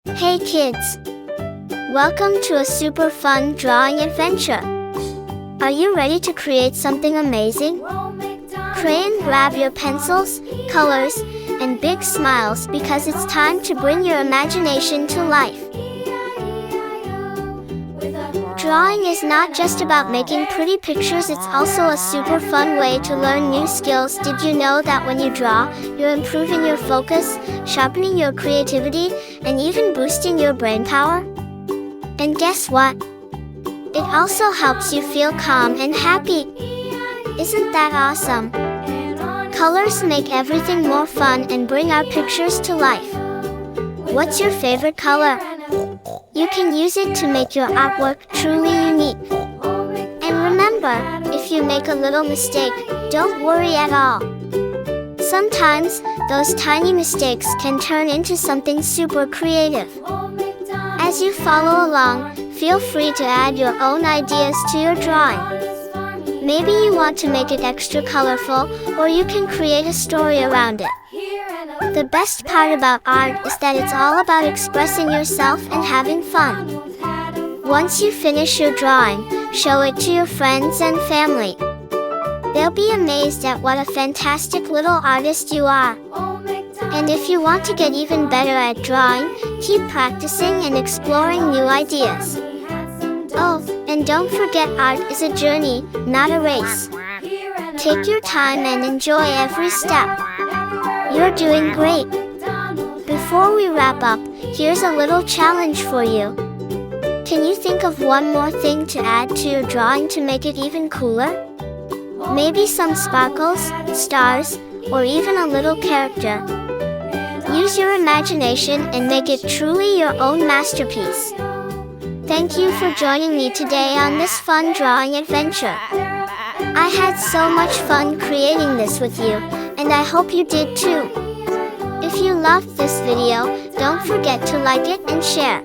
Hey kids! Welcome to a super fun drawing adventure. Are you ready to create something amazing? Crayon, grab your pencils, colors, and big smiles because it's time to bring your imagination to life. Drawing is not just about making pretty pictures, it's also a super fun way to learn new skills. Did you know that when you draw, you're improving your focus, sharpening your creativity, and even boosting your brain power? And guess what? It also helps you feel calm and happy. Isn't that awesome? Colors make everything more fun and bring our pictures to life. What's your favorite color? You can use it to make your artwork truly unique. And remember, if you make a little mistake, don't worry at all. Sometimes, those tiny mistakes can turn into something super creative. As you follow along, feel free to add your own ideas to your drawing. Maybe you want to make it extra colorful, or you can create a story around it. The best part about art is that it's all about expressing yourself and having fun. Once you finish your drawing, show it to your friends and family. They'll be amazed at what a fantastic little artist you are. And if you want to get even better at drawing, keep practicing and exploring new ideas. Oh, and don't forget, art is a journey, not a race. Take your time and enjoy every step. You're doing great. Before we wrap up, here's a little challenge for you. Can you think of one more thing to add to your drawing to make it even cooler? Maybe some sparkles, stars, or even a little character. Use your imagination and make it truly your own masterpiece. Thank you for joining me today on this fun drawing adventure. I had so much fun creating this with you, and I hope you did too. If you loved this video, don't forget to like it and share.